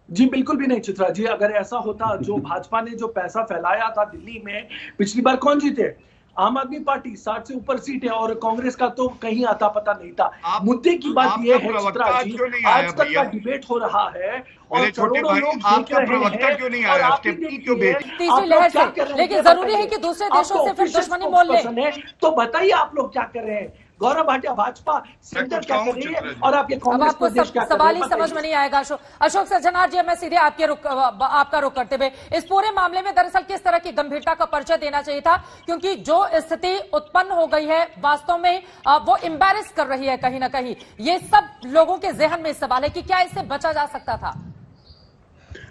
S7: जी बिल्कुल भी नहीं चित्रा जी, अगर ऐसा होता, जो भाजपा ने जो पैसा फैलाया था दिल्ली में पिछली बार कौन जीते? आम आदमी पार्टी 60 से ऊपर सीट है और कांग्रेस का तो कहीं आता पता नहीं था। मुद्दे की बात यह है चित्रा जी, आज तक का डिबेट हो रहा है और करोड़ों लोग देख रहे हैं और आप
S1: तीसरी लहर से, लेकिन जरूरी है कि दूसरे देशों से फिर दुश्मनी मोल ले।
S7: तो बताइए आप लोग क्या कर रहे हैं? गौरव भाटिया भाजपा सेंटर क्या कर रही है और आपके कांग्रेस प्रदेश क्या कर रही है?
S1: सवाल ही समझ में नहीं आएगा। अशोक सज्जनार जी, मैं सीधे आपका रुख करते हुए, इस पूरे मामले में दरअसल किस तरह की गंभीरता का परिचय देना चाहिए था? क्योंकि जो स्थिति उत्पन्न हो गई है वास्तव में वो एम्बैरेस कर रही है कहीं ना कहीं। ये सब लोगों के जहन में सवाल है कि क्या इससे बचा जा सकता था?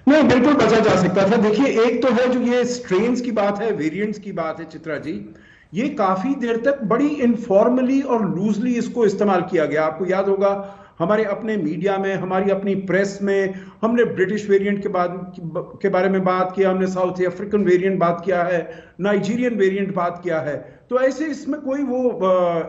S9: नहीं, बिल्कुल बचा जा सकता था। देखिए, एक तो है जो ये स्ट्रेन्स की बात है, वेरिएंट्स की बात है चित्रा जी, ये काफी देर तक बड़ी इनफॉर्मली और लूजली इसको इस्तेमाल किया गया। आपको याद होगा हमारे अपने मीडिया में, हमारी अपनी प्रेस में हमने ब्रिटिश वेरिएंट के बारे में बात किया, हमने साउथ अफ्रीकन वेरिएंट बात किया है, नाइजीरियन वेरिएंट बात किया है। तो ऐसे इसमें कोई वो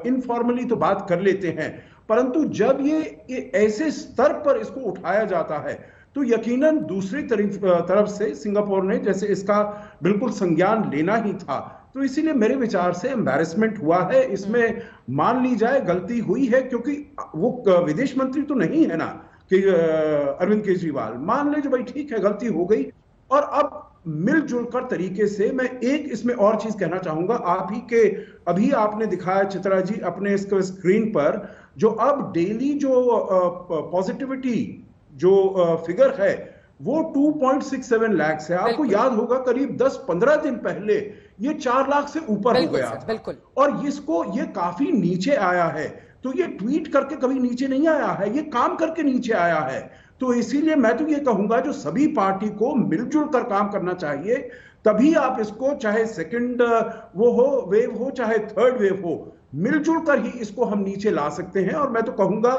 S9: इनफॉर्मली तो बात कर लेते हैं, परंतु जब ये ऐसे स्तर पर इसको उठाया जाता है तो यकीनन दूसरी तरफ से सिंगापुर ने जैसे इसका बिल्कुल संज्ञान लेना ही था। तो इसीलिए मेरे विचार से एम्बैरेसमेंट हुआ है। इसमें मान ली जाए गलती हुई है, क्योंकि वो विदेश मंत्री तो नहीं है ना कि अरविंद केजरीवाल। मान ले जो भाई ठीक है गलती हो गई, और अब मिलजुल कर तरीके से मैं एक इसमें और चीज कहना चाहूंगा। आप ही के अभी आपने दिखाया चित्रा जी अपने स्क्रीन पर, जो अब डेली जो पॉजिटिविटी जो फिगर है वो 2.67 लाख है। आपको याद होगा करीब 10-15 दिन पहले ये 4 लाख से ऊपर हो गया था, और इसको ये काफी नीचे आया है। तो ये ट्वीट करके कभी नीचे नहीं आया है, ये काम करके नीचे आया है। तो इसीलिए मैं तो ये कहूंगा जो सभी पार्टी को मिलजुल कर काम करना चाहिए, तभी आप इसको, चाहे सेकंड वो हो वेव हो चाहे थर्ड वेव हो, मिलजुल कर ही इसको हम नीचे ला सकते हैं। और मैं तो कहूंगा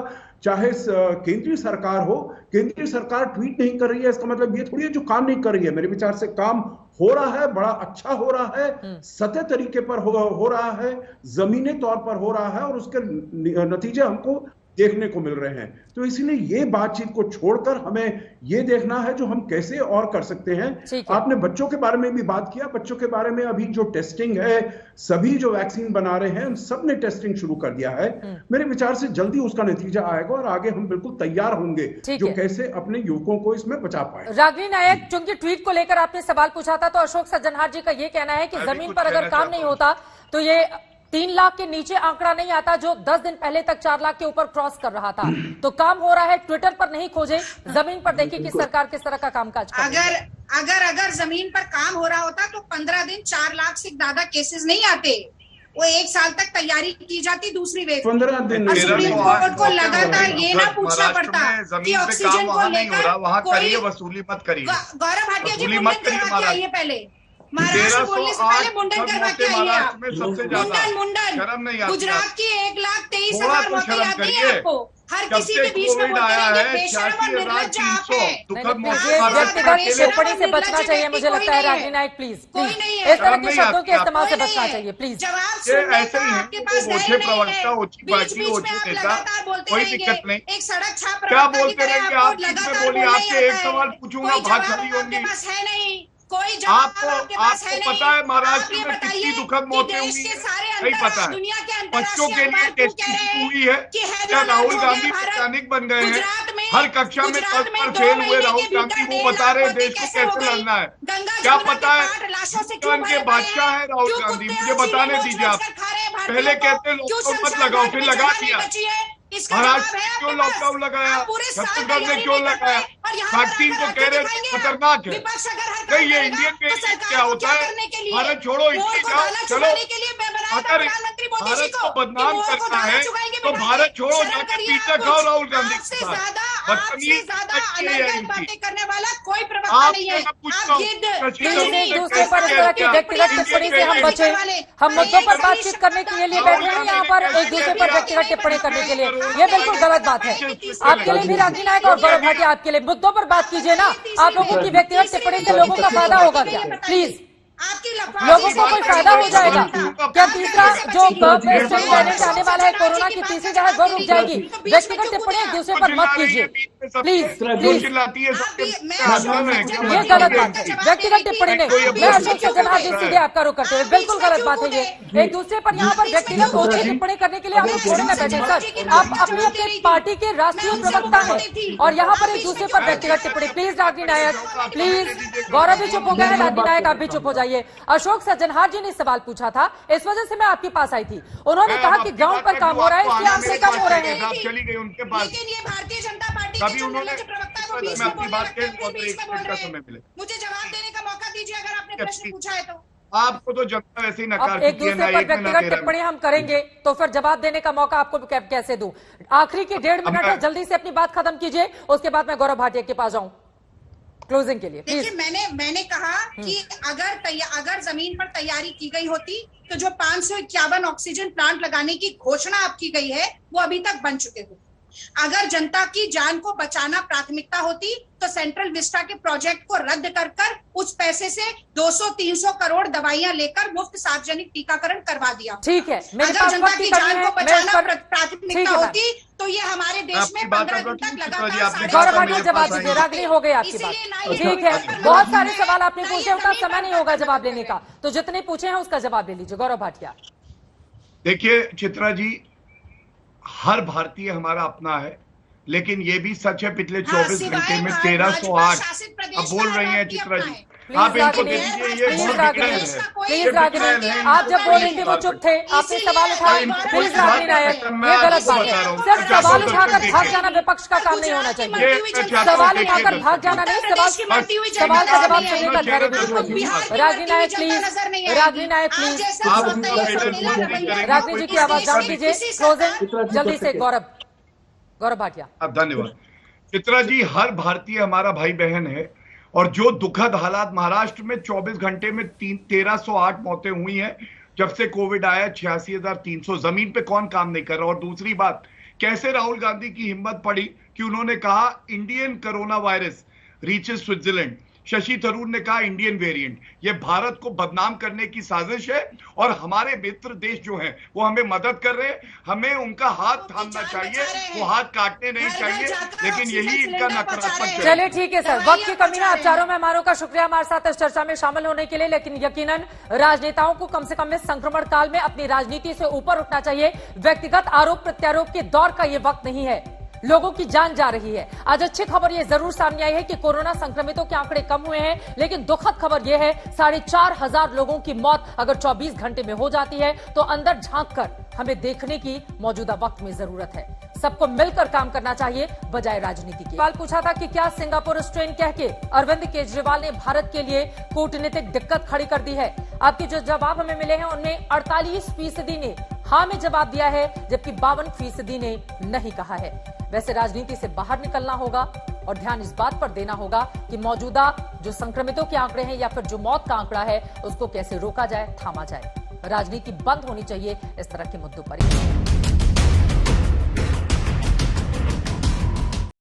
S9: चाहे केंद्रीय सरकार हो, केंद्रीय सरकार ट्वीट नहीं कर रही है इसका मतलब ये थोड़ी है जो काम नहीं कर रही है। मेरे विचार से काम हो रहा है, बड़ा अच्छा हो रहा है, सतत तरीके पर हो रहा है, जमीनी तौर पर हो रहा है, और उसके नतीजे हमको देखने को मिल रहे हैं। तो इसीलिए ये बातचीत को छोड़कर हमें ये देखना है जो हम कैसे और कर सकते हैं। आपने बच्चों के बारे में भी बात किया, बच्चों के बारे में अभी जो टेस्टिंग है, सभी जो वैक्सीन बना रहे हैं उन सब ने टेस्टिंग शुरू कर दिया है। मेरे विचार से जल्दी उसका नतीजा आएगा और आगे हम बिल्कुल तैयार होंगे जो कैसे अपने युवकों को इसमें बचा पाए।
S1: रागिनी नायक, चूंकि ट्वीट को लेकर आपने सवाल पूछा था, तो अशोक सज्जनहार जी का ये कहना है कि जमीन पर अगर काम नहीं होता तो ये 3 लाख के नीचे आंकड़ा नहीं आता जो 10 दिन पहले तक 4 लाख के ऊपर क्रॉस कर रहा था। तो काम हो रहा है, ट्विटर पर नहीं खोजे, जमीन पर देखिए कि सरकार किस तरह का कामकाज कर रही है।
S8: अगर जमीन पर काम हो रहा होता तो 15 दिन 4 लाख से ज्यादा केसेस नहीं आते। वो 1 साल तक तैयारी की जाती दूसरी वेव।
S9: 15 दिन
S8: सुप्रीम कोर्ट को लगातार ये ना पूछना पड़ता कि ऑक्सीजन को लेकर
S5: कोई वसूली मत करिए।
S8: गौरव भाटिया जी मुंडन करवा के आइए पहले, महाराष्ट्र बोलने से पहले मुंडन करवा के आइए आप। मुंडन गुजरात की 1,23,000 मौतें याद नहीं है आपको? हर किसी के बीच में बोलते रहेंगे बेशर्म और निर्लज्ज आप हैं।
S1: व्यक्तिगत टिप्पणी से बचना चाहिए, मुझे लगता है। रागिनी नायक प्लीज इस तरह के शब्दों के इस्तेमाल से बचना चाहिए प्लीज।
S8: जवाब सुनने का आपके पास धैर्य नहीं है। बीच बीच में आप लगातार बोलते रहेंगे। एक सड़क छाप प्रवक्ता की तरह आपको लगातार बोलना ही आता है। कोई जवाब आपके पास है नहीं, कोई जवाब आपके पास है नहीं।
S5: पता है महाराष्ट्र में कितनी दुखद मौतें हुई नहीं पता है?
S8: दुनिया के
S5: बच्चों के लिए टेस्टिंग हुई है क्या? राहुल गांधी वैज्ञानिक बन गए हैं? हर कक्षा में 10 पर फेल हुए राहुल गांधी वो बता रहे देश को कैसे लड़ना है। क्या पता है के बादशाह है राहुल गांधी? मुझे बताने दीजिए आप। पहले कहते लोग को मत लगाओ, फिर लगा दिया। महाराष्ट्र में क्यों लॉकडाउन लगाया? छत्तीसगढ़ में क्यों लगाया? वैक्सीन को कह रहे खतरनाक है। नहीं, ये इंडियन में क्या होता है? भारत छोड़ो इससे जाओ, चलो अगर भारत को बदनाम करना है तो भारत छोड़ो जाकर पिज्जा खाओ राहुल गांधी के साथ।
S8: करने वाला कोई प्रवक्ता नहीं है।
S1: एक दूसरे पर इस तरह की व्यक्तिगत टिप्पणी से हम बचे। हम मुद्दों पर बातचीत करने के लिए बैठे हैं यहाँ पर, एक दूसरे पर व्यक्तिगत टिप्पणी करने के लिए। ये बिल्कुल गलत बात है। आपके लिए भी रागिनी नायक और गौरव भाटिया, आपके लिए मुद्दों पर बात कीजिए ना। आप लोगों की व्यक्तिगत टिप्पणी से लोगों का फायदा होगा क्या? प्लीज, लोगों को कोई फायदा हो जाएगा क्या? तीसरा जो वेरिएंट आने वाला है, कोरोना की तीसरी लहर, वो रुक जाएगी। व्यक्तिगत टिप्पणी एक दूसरे पर मत कीजिए प्लीज प्लीज। ये गलत बात है, व्यक्तिगत टिप्पणी नहीं। मैं अशोक सज्जनहार जी सीधे आपका रुख करते हुए, बिल्कुल गलत बात है ये। एक दूसरे पर यहाँ पर व्यक्तिगत ओछी टिप्पणी करने के लिए हम लोग थोड़े ना बैठे सर। आप अपनी अपनी पार्टी के राष्ट्रीय प्रवक्ता हैं और यहाँ पर एक दूसरे पर व्यक्तिगत टिप्पणी। Please Ragini Nayak, please. गौरव भी चुप हो गए हैं, रागिनी नायक आप भी चुप हो जाइए। अशोक सज्जनहार जी ने सवाल पूछा था, इस वजह से मैं आपके पास आई थी। उन्होंने कहा कि ग्राउंड पर काम हो रहा है, इसके आंकड़े कम हो रहे हैं।
S5: चली गई उनके पास,
S8: लेकिन ये भारतीय जनता पार्टी
S5: कभी उन्होंने
S8: प्रवक्ता को बीच में बोल, मुझे जवाब देने का मौका दीजिए अगर आपने प्रश्न पूछा है तो।
S5: आपको तो जनता वैसे ही नकार
S1: एक दूसरे पर व्यक्तिगत टिप्पणी हम करेंगे तो फिर जवाब देने का मौका आपको कैसे दूं? आखिरी के 1.5 मिनट है, जल्दी से अपनी बात खत्म कीजिए, उसके बाद मैं गौरव भाटिया के पास जाऊं क्लोजिंग के लिए।
S8: देखिए, मैंने कहा कि अगर जमीन पर तैयारी की गई होती तो जो 551 ऑक्सीजन प्लांट लगाने की घोषणा अब की गई है वो अभी तक बन चुके होते। अगर जनता की जान को बचाना प्राथमिकता होती तो सेंट्रल विस्टा के प्रोजेक्ट को रद्द कर उस पैसे से 200-300 करोड़ दवाइयां लेकर मुफ्त सार्वजनिक टीकाकरण करवा दिया।
S1: ठीक है,
S8: अगर जनता की जान को बचाना प्राथमिकता होती तो ये हमारे देश में 15 दिन तक लगातार।
S1: गौरव भाटिया जवाब दीजिए, रागिनी हो गई आपकी बात। ठीक है, बहुत सारे सवाल आपने पूछे, उतना समय नहीं होगा जवाब लेने का, तो जितने पूछे हैं उसका जवाब ले लीजिए। गौरव भाटिया,
S5: देखिए चित्रा जी, हर भारतीय हमारा अपना है, लेकिन ये भी सच है पिछले 24 घंटे में 1308 अब बोल रही हैं चित्रा जी। आप इनको दे दीजिए, ये बहुत
S1: प्लीज रागिनी, आप जब बोल रही थी वो चुप थे, आपने सवाल उठाए। प्लीज रागिनी नायक, ये गलत बात है। सिर्फ सवाल उठाकर भाग जाना विपक्ष का काम नहीं होना चाहिए। सवाल उठाकर भाग जाना नहीं, सवाल का जवाब देने का धैर्य भी। रागिनी नायक प्लीज, रागिनी नायक प्लीज, रागिनी जी की आवाज डाल दीजिए। क्लोजिंग जल्दी से। गौरव भाटिया,
S5: धन्यवाद। चित्रा जी, हर भारतीय हमारा भाई बहन है और जो दुखद हालात महाराष्ट्र में 24 घंटे में 1308 मौतें हुई हैं जब से कोविड आया, 86,300। जमीन पे कौन काम नहीं कर रहा? और दूसरी बात, कैसे राहुल गांधी की हिम्मत पड़ी कि उन्होंने कहा Indian corona virus reaches Switzerland. Shashi Tharoor ने कहा इंडियन वेरिएंट। ये भारत को बदनाम करने की साजिश है और हमारे मित्र देश जो हैं वो हमें मदद कर रहे हैं। हमें उनका हाथ थामना चाहिए, वो हाथ काटने नहीं चाहिए, लेकिन यही इनका नकारात्मक।
S1: चलिए ठीक है सर, वक्त की कमी है। आप चारों मेहमानों का शुक्रिया हमारे साथ इस चर्चा में शामिल होने के लिए। लेकिन यकीनन राजनेताओं को कम से कम इस संक्रमण काल में अपनी राजनीति से ऊपर उठना चाहिए। व्यक्तिगत आरोप प्रत्यारोप के दौर का ये वक्त नहीं है, लोगों की जान जा रही है। आज अच्छी खबर यह जरूर सामने आई है कि कोरोना संक्रमितों के आंकड़े कम हुए हैं, लेकिन दुखद खबर यह है 4,500 लोगों की मौत अगर 24 घंटे में हो जाती है तो अंदर झांक कर हमें देखने की मौजूदा वक्त में जरूरत है। सबको मिलकर काम करना चाहिए बजाय राजनीति के। सवाल पूछा था कि क्या सिंगापुर स्ट्रेन कह के अरविंद केजरीवाल ने भारत के लिए कूटनीतिक दिक्कत खड़ी कर दी है। आपके जो जवाब हमें मिले हैं उनमें 48% ने हाँ में जवाब दिया है, जबकि 52% ने नहीं कहा है। वैसे राजनीति से बाहर निकलना होगा और ध्यान इस बात पर देना होगा कि मौजूदा जो संक्रमितों के आंकड़े हैं या फिर जो मौत का आंकड़ा है उसको कैसे रोका जाए, थामा जाए। राजनीति बंद होनी चाहिए इस तरह के मुद्दों पर।